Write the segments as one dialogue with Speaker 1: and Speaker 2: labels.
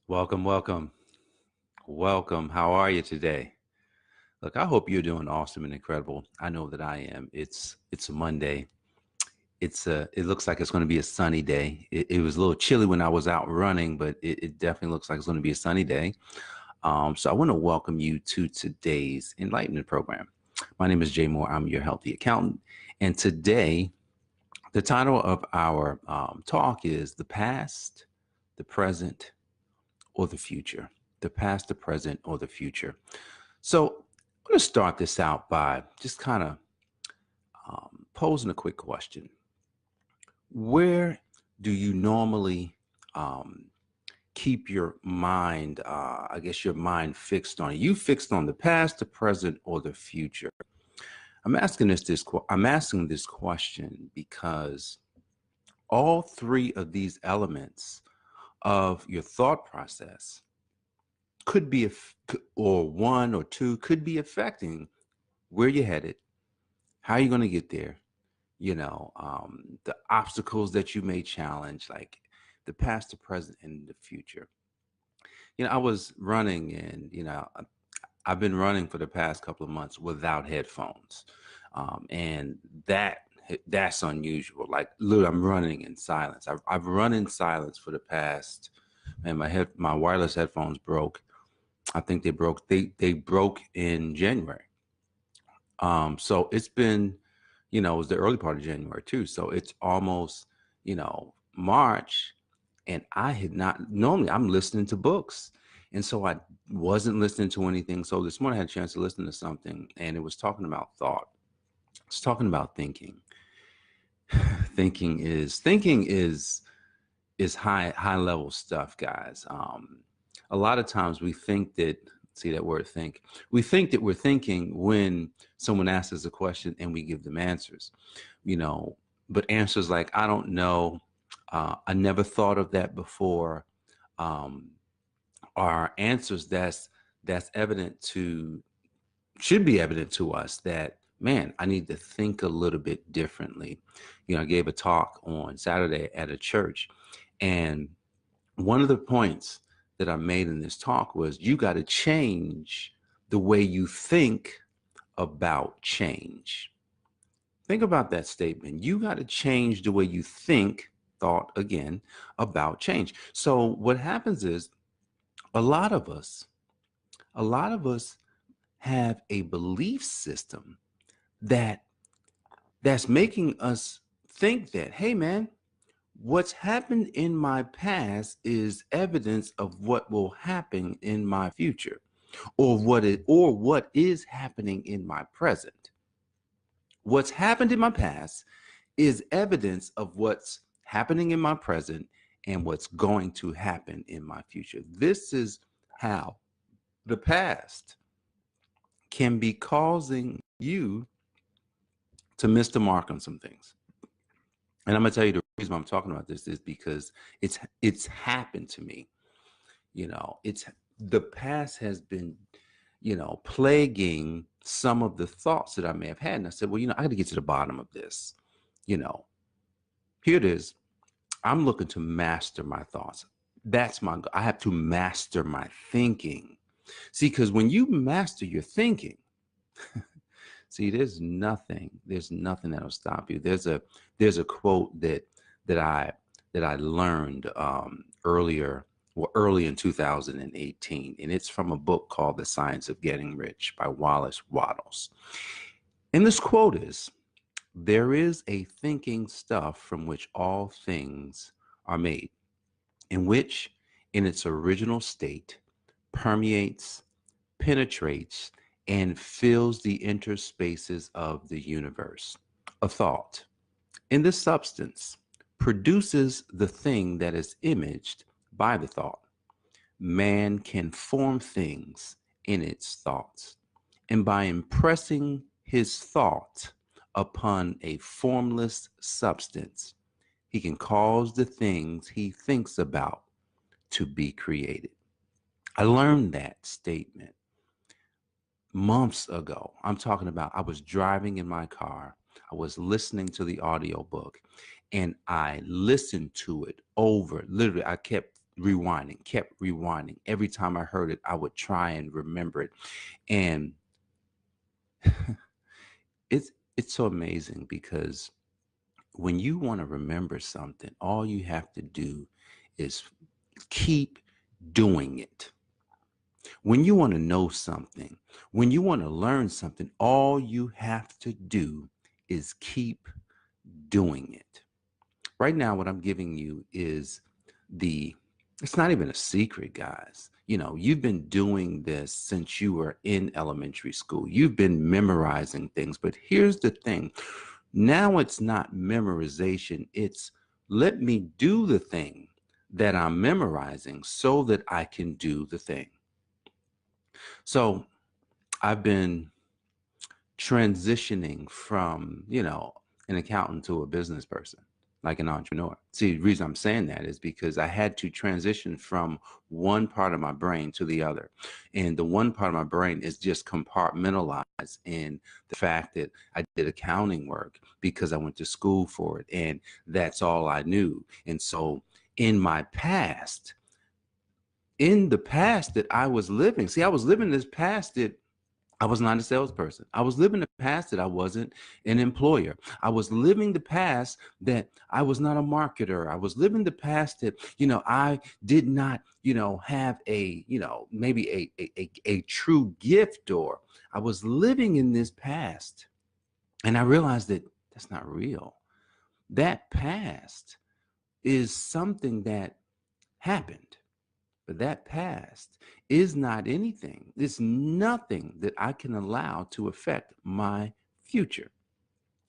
Speaker 1: Welcome, welcome, welcome. How are you today? Look, I hope you're doing awesome and incredible. I know that I am. It's a Monday. It looks like it's going to be a sunny day. It was a little chilly when I was out running, but it definitely looks like it's going to be a sunny day. So I want to welcome you to today's enlightenment program. My name is Jay Moore. I'm your healthy accountant, and today the title of our talk is the past, the present, or the future. The past, the present, or the future. So I'm going to start this out by just kind of posing a quick question. Where do you normally um, keep your mind, I guess your mind fixed on? Are you fixed on the past, the present, or the future? I'm asking this question because all three of these elements of your thought process could be, or one or two could be affecting where you're headed, how you're going to get there, the obstacles that you may challenge, like the past, the present, and the future. I was running and, I've been running for the past couple of months without headphones. And that's unusual. Like, literally, I'm running in silence. I've run in silence for the past, and my wireless headphones broke. I think they broke in January. So it's been, it was the early part of January too. So it's almost, March, and I had not, normally I'm listening to books. And so I wasn't listening to anything. So this morning I had a chance to listen to something, and it was talking about thought. It's talking about thinking. Thinking is high level stuff, guys. A lot of times we think that, see that word think, we think that we're thinking when someone asks us a question and we give them answers, but answers like, I don't know, I never thought of that before, um, are answers that's evident to, should be evident to us that, man, I need to think a little bit differently. I gave a talk on Saturday at a church, and one of the points that I made in this talk was, you got to change the way you think about change. Think about that statement. You got to change the way you think, thought again, about change. So what happens is, a lot of us, a lot of us have a belief system that that's making us think that, hey man, what's happened in my past is evidence of what will happen in my future, or what is happening in my present. What's happened in my past is evidence of what's happening in my present and what's going to happen in my future. This is how the past can be causing you to miss the mark on some things. And I'm gonna tell you, the reason I'm talking about this is because it's happened to me. It's, the past has been, plaguing some of the thoughts that I may have had. And I said, well, I got to get to the bottom of this. You know, Here it is. I'm looking to master my thoughts. That's my goal. I have to master my thinking. See, because when you master your thinking, see, there's nothing that'll stop you. There's a quote that I learned early in 2018, and it's from a book called The Science of Getting Rich by Wallace Wattles. And this quote is, there is a thinking stuff from which all things are made, in which, in its original state, permeates, penetrates, and fills the interspaces of the universe. A thought, in this substance, produces the thing that is imaged by the thought. Man can form things in its thoughts, and by impressing his thought upon a formless substance, he can cause the things he thinks about to be created. I learned that statement months ago. I'm talking about, I was driving in my car, I was listening to the audiobook, and I listened to it over. Literally, I kept rewinding, kept rewinding. Every time I heard it, I would try and remember it. And it's so amazing because when you want to remember something, all you have to do is keep doing it. When you want to know something, when you want to learn something, all you have to do is keep doing it. Right now, what I'm giving you is it's not even a secret, guys. You've been doing this since you were in elementary school. You've been memorizing things, but here's the thing. Now it's not memorization. It's let me do the thing that I'm memorizing so that I can do the thing. So I've been transitioning from, an accountant to a business person, like an entrepreneur. See, the reason I'm saying that is because I had to transition from one part of my brain to the other. And the one part of my brain is just compartmentalized in the fact that I did accounting work because I went to school for it. And that's all I knew. And so in the past that I was living, see, I was living this past that I was not a salesperson. I was living the past that I wasn't an employer. I was living the past that I was not a marketer. I was living the past that, I did not, have a, maybe a true gift, or I was living in this past. And I realized that that's not real. That past is something that happened. But that past is not anything. It's nothing that I can allow to affect my future.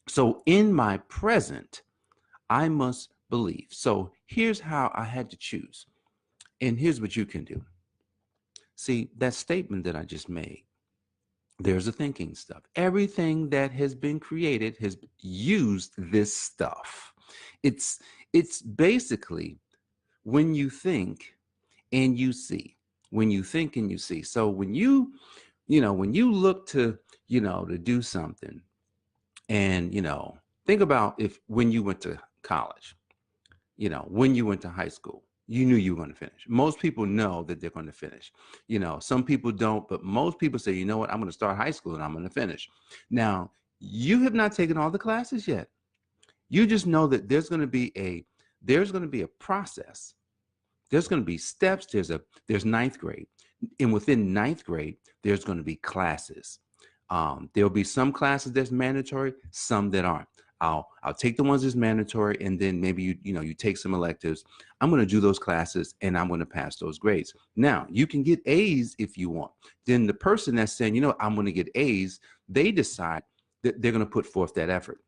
Speaker 1: So in my present, I must believe. So here's how I had to choose. And here's what you can do. See, that statement that I just made, there's a thinking stuff. Everything that has been created has used this stuff. It's basically when you think and you see. When you think and you see. So when you look to do something, and think about if when you went to college, when you went to high school, you knew you were going to finish. Most people know that they're going to finish. Some people don't, but most people say, you know what, I'm going to start high school and I'm going to finish. Now, you have not taken all the classes yet. You just know that there's going to be a process. There's going to be steps. There's ninth grade, and within ninth grade, there's going to be classes. There'll be some classes that's mandatory, some that aren't. I'll take the ones that's mandatory, and then maybe you take some electives. I'm going to do those classes, and I'm going to pass those grades. Now you can get A's if you want. Then the person that's saying, I'm going to get A's, they decide that they're going to put forth that effort.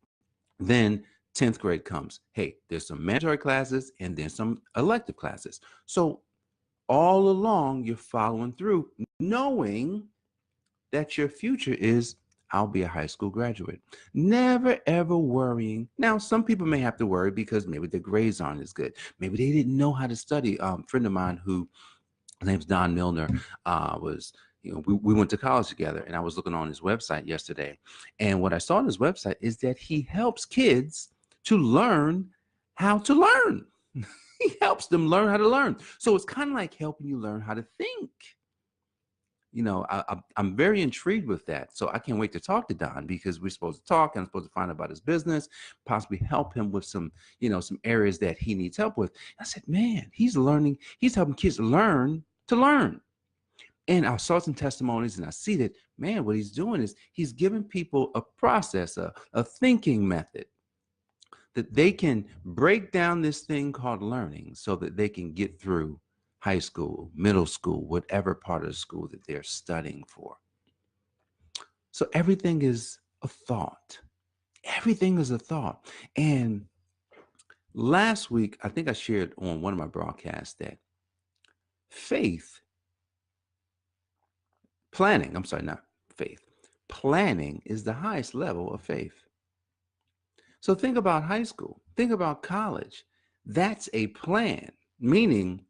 Speaker 1: Then 10th grade comes. Hey, there's some mandatory classes and then some elective classes. So all along, you're following through, knowing that your future is, I'll be a high school graduate. Never, ever worrying. Now, some people may have to worry because maybe their grades aren't as good. Maybe they didn't know how to study. A friend of mine who, his name's Don Milner, was, we went to college together, and I was looking on his website yesterday. And what I saw on his website is that he helps kids to learn how to learn. He helps them learn how to learn. So it's kind of like helping you learn how to think. I'm very intrigued with that. So I can't wait to talk to Don because we're supposed to talk, and I'm supposed to find out about his business, possibly help him with some areas that he needs help with. I said, man, he's helping kids learn to learn. And I saw some testimonies, and I see that, man, what he's doing is he's giving people a process, a thinking method that they can break down this thing called learning so that they can get through high school, middle school, whatever part of the school that they're studying for. So everything is a thought. Everything is a thought. And last week, I think I shared on one of my broadcasts that faith, planning, I'm sorry, not faith, planning is the highest level of faith. So think about high school, think about college. That's a plan, meaning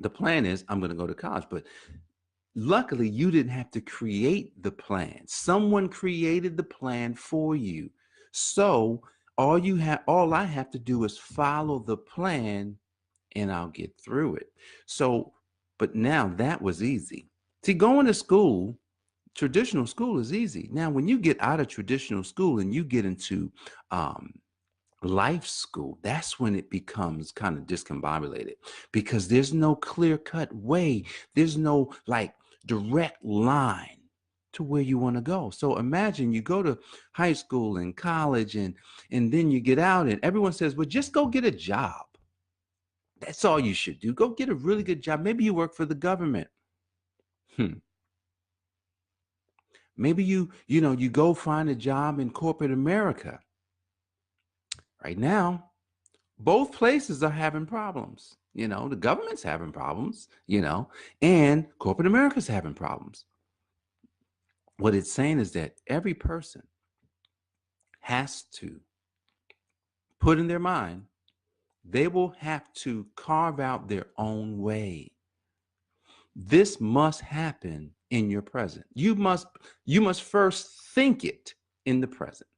Speaker 1: the plan is I'm going to go to college, but luckily you didn't have to create the plan. Someone created the plan for you. So all I have to do is follow the plan and I'll get through it. So, but now that was easy. See, going to school, traditional school is easy. Now, when you get out of traditional school and you get into um, life school, that's when it becomes kind of discombobulated because there's no clear cut way. There's no like direct line to where you want to go. So imagine you go to high school and college and then you get out and everyone says, well, just go get a job. That's all you should do. Go get a really good job. Maybe you work for the government. Hmm. Maybe you go find a job in corporate America. Right now, both places are having problems. The government's having problems, and corporate America's having problems. What it's saying is that every person has to put in their mind they will have to carve out their own way. This must happen in your present. You must first think it in the present,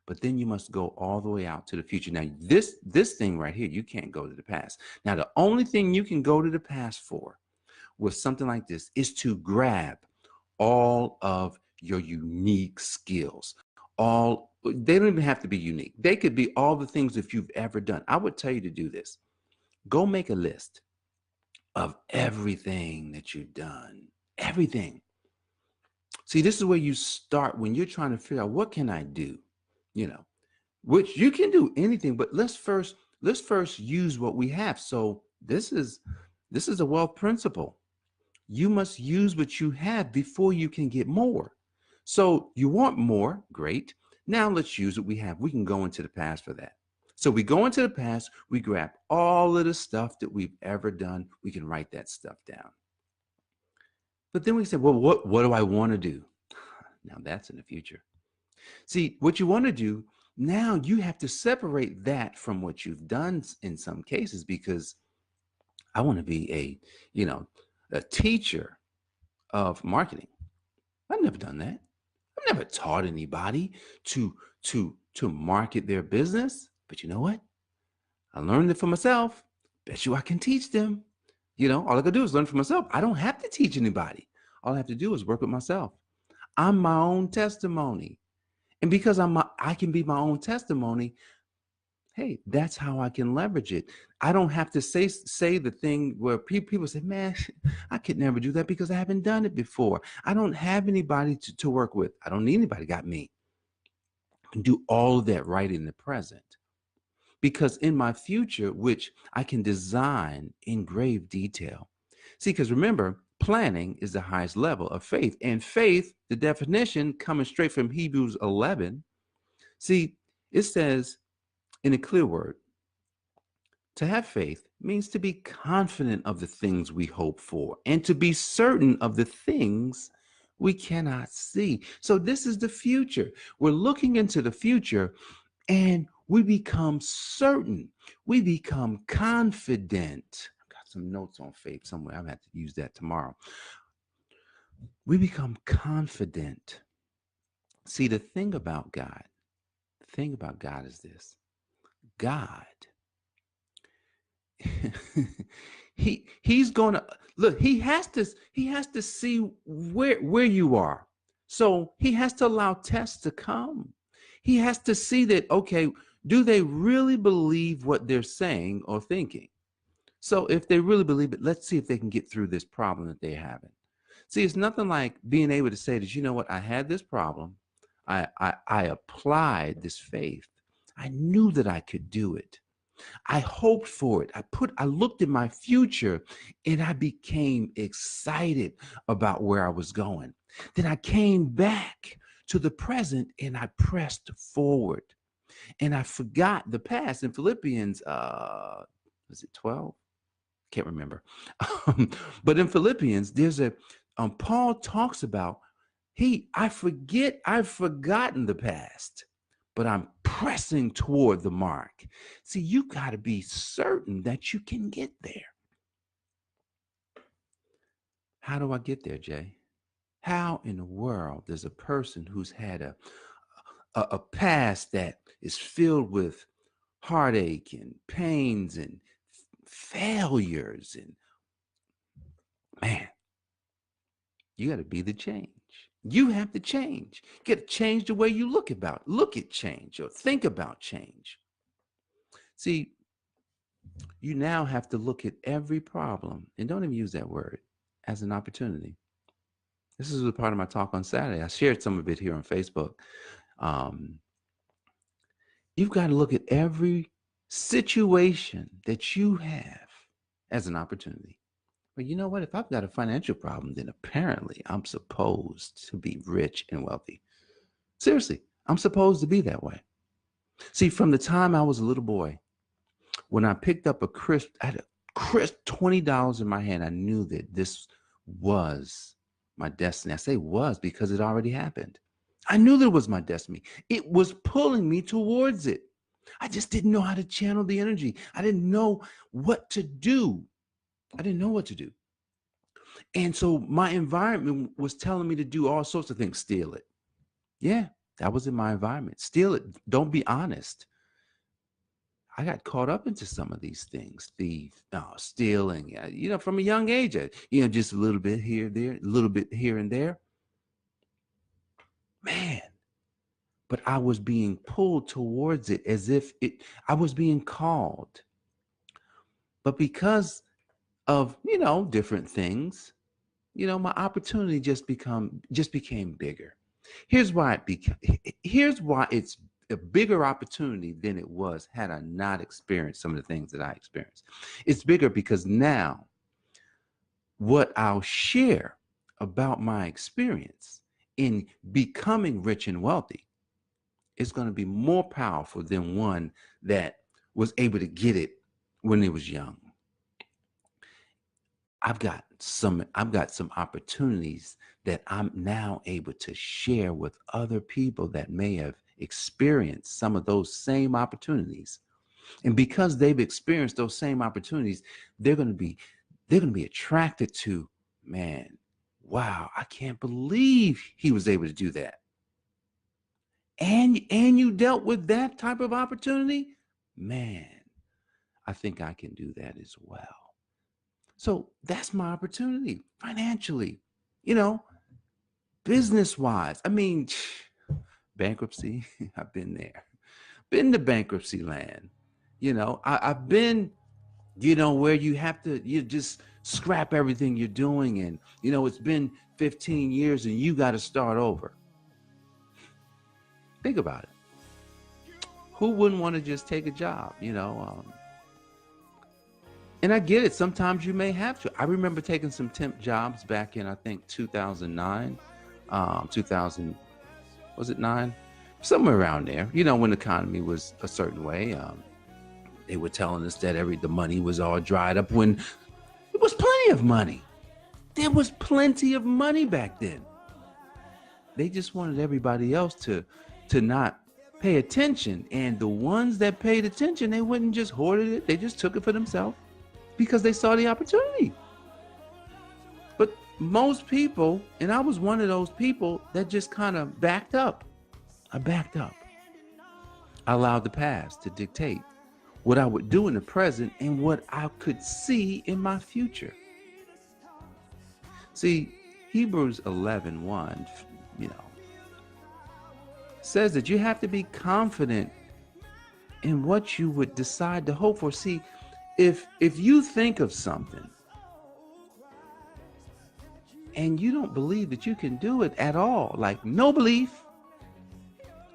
Speaker 1: but then you must go all the way out to the future. Now, this thing right here, you can't go to the past. Now, the only thing you can go to the past for with something like this is to grab all of your unique skills. All they don't even have to be unique. They could be all the things that you've ever done. I would tell you to do this. Go make a list of everything that you've done. Everything. See, this is where you start when you're trying to figure out what can I do? You know, which you can do anything, but let's first use what we have. So this is a wealth principle. You must use what you have before you can get more. So you want more, great. Now let's use what we have. We can go into the past for that. So we go into the past, we grab all of the stuff that we've ever done. We can write that stuff down. But then we say, well, what do I want to do? Now that's in the future. See, what you want to do, now you have to separate that from what you've done in some cases, because I want to be a teacher of marketing. I've never done that. I've never taught anybody to market their business. But you know what? I learned it for myself. Bet you I can teach them. All I gotta do is learn for myself. I don't have to teach anybody. All I have to do is work with myself. I'm my own testimony. And because I can be my own testimony, hey, that's how I can leverage it. I don't have to say the thing where people say, man, I could never do that because I haven't done it before. I don't have anybody to work with. I don't need anybody, got me. I can do all of that right in the present. Because in my future, which I can design in grave detail. See, because remember, planning is the highest level of faith. And faith, the definition coming straight from Hebrews 11, see, it says in a clear word, to have faith means to be confident of the things we hope for and to be certain of the things we cannot see. So this is the future. We're looking into the future and we become certain. We become confident. I've got some notes on faith somewhere. I'm going to have to use that tomorrow. We become confident. See, the thing about God is this. God, he's going to look, he has to see where you are. So he has to allow tests to come. He has to see that, okay, do they really believe what they're saying or thinking? So if they really believe it, let's see if they can get through this problem that they're having. See, it's nothing like being able to say that, you know what, I had this problem. I applied this faith. I knew that I could do it. I hoped for it. I looked at my future and I became excited about where I was going. Then I came back to the present and I pressed forward and I forgot the past. In Philippians, was it 12? Can't remember. But in Philippians, there's Paul talks about, I've forgotten the past, but I'm pressing toward the mark. See, you got to be certain that you can get there. How do I get there, Jay? How in the world does a person who's had a past that is filled with heartache and pains and failures. And man, you got to be the change. You have to change. You got to change the way you look at change or think about change. See, you now have to look at every problem, and don't even use that word, as an opportunity. This is a part of my talk on Saturday. I shared some of it here on Facebook. Um, you've got to look at every situation that you have as an opportunity. But you know what? If I've got a financial problem, then apparently I'm supposed to be rich and wealthy. Seriously, I'm supposed to be that way. See, from the time I was a little boy, when I picked up I had a crisp $20 in my hand, I knew that this was my destiny. I say was because it already happened. I knew that it was my destiny. It was pulling me towards it. I just didn't know how to channel the energy. I didn't know what to do. And so my environment was telling me to do all sorts of things. Steal it. Yeah, that was in my environment. Steal it. Don't be honest. I got caught up into some of these things, stealing, from a young age, just a little bit here, there, a little bit here and there. Man, but I was being pulled towards it as if I was being called. But because of, different things, my opportunity just became bigger. Here's why it's a bigger opportunity than it was had I not experienced some of the things that I experienced. It's bigger because now what I'll share about my experience in becoming rich and wealthy is going to be more powerful than one that was able to get it when it was young. I've got some opportunities that I'm now able to share with other people that may have experienced some of those same opportunities. And because they've experienced those same opportunities, they're going to be attracted to, man, wow, I can't believe he was able to do that. And you dealt with that type of opportunity? Man, I think I can do that as well. So that's my opportunity financially, business-wise. I mean, bankruptcy, I've been there. Been to bankruptcy land. I've been, where you just scrap everything you're doing. And, it's been 15 years and you got to start over. Think about it. Who wouldn't want to just take a job, and I get it. Sometimes you may have to. I remember taking some temp jobs back in, I think, 2009, 2000, was it 9? Somewhere around there, when the economy was a certain way. They were telling us that the money was all dried up when there was plenty of money. There was plenty of money back then. They just wanted everybody else to not pay attention. And the ones that paid attention, they wouldn't just hoarded it. They just took it for themselves because they saw the opportunity. But most people, and I was one of those people that just kind of backed up. I backed up. I allowed the past to dictate what I would do in the present and what I could see in my future. See, Hebrews 11:1, says that you have to be confident in what you would decide to hope for. See, if you think of something and you don't believe that you can do it at all, like no belief,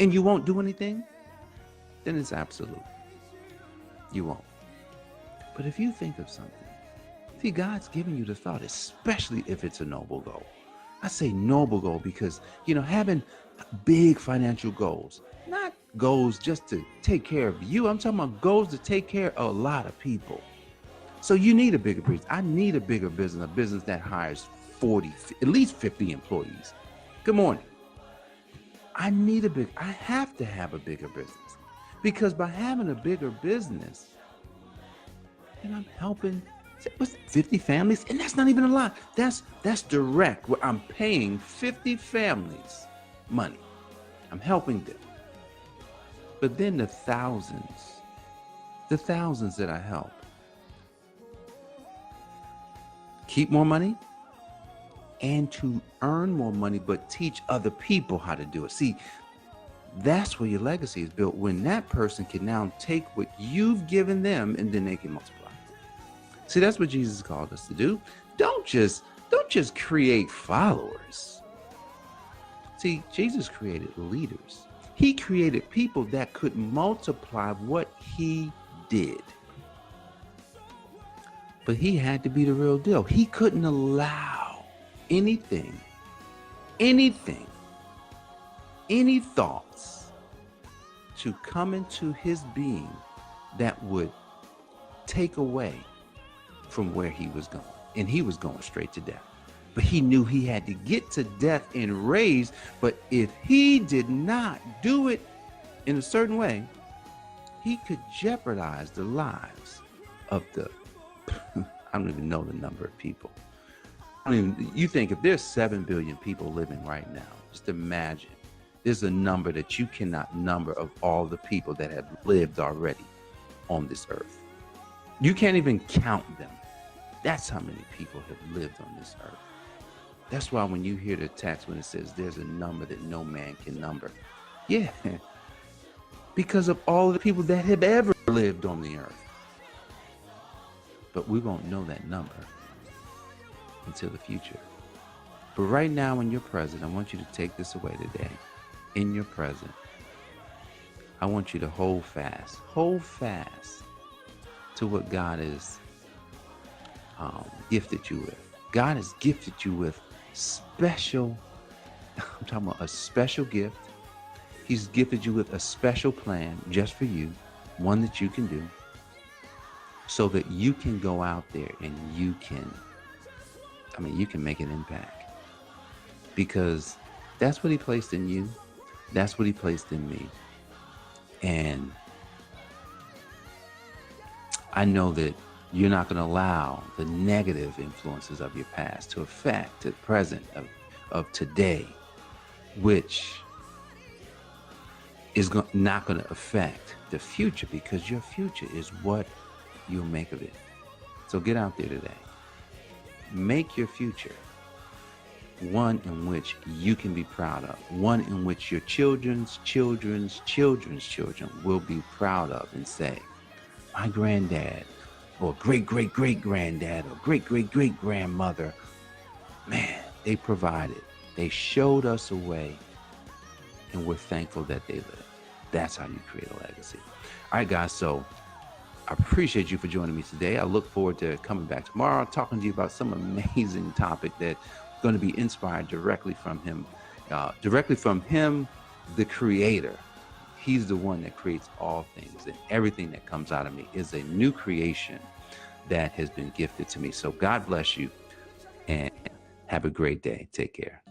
Speaker 1: and you won't do anything, then it's absolute. You won't. But if you think of something, see, God's giving you the thought, especially if it's a noble goal. I say noble goal because, having big financial goals, not goals just to take care of you. I'm talking about goals to take care of a lot of people. So you need a bigger business. I need a bigger business, a business that hires at least 50 employees. Good morning. I have to have a bigger business, because by having a bigger business, then I'm helping 50 families, and that's not even a lot. That's direct, where I'm paying 50 families money. I'm helping them. But then the thousands that I help, keep more money and to earn more money, but teach other people how to do it. See, that's where your legacy is built, when that person can now take what you've given them and then they can multiply. See, that's what Jesus called us to do. Don't just create followers. See, Jesus created leaders. He created people that could multiply what he did. But he had to be the real deal. He couldn't allow anything, any thoughts to come into his being that would take away from where he was going. And he was going straight to death. But he knew he had to get to death and raise. But if he did not do it in a certain way, he could jeopardize the lives of the, I don't even know the number of people. You think if there's 7 billion people living right now, just imagine there's a number that you cannot number of all the people that have lived already on this earth. You can't even count them. That's how many people have lived on this earth. That's why when you hear the text when it says there's a number that no man can number. Yeah, because of all the people that have ever lived on the earth. But we won't know that number until the future. But right now in your present, I want you to take this away today. In your present, I want you to hold fast to what God has gifted you with. God has gifted you with special, I'm talking about a special gift. He's gifted you with a special plan just for you, one that you can do, so that you can go out there and you can make an impact. Because that's what he placed in you. That's what he placed in me. And I know that you're not going to allow the negative influences of your past to affect the present of today, which is not going to affect the future, because your future is what you'll make of it. So get out there today. Make your future one in which you can be proud of, one in which your children's children's children's children will be proud of and say, my granddad, or great-great-great-granddad, or great-great-great-grandmother, man, they provided. They showed us a way, and we're thankful that they lived. That's how you create a legacy. All right, guys, so I appreciate you for joining me today. I look forward to coming back tomorrow, talking to you about some amazing topic that's going to be inspired directly from him, the creator. He's the one that creates all things, and everything that comes out of me is a new creation that has been gifted to me. So God bless you and have a great day. Take care.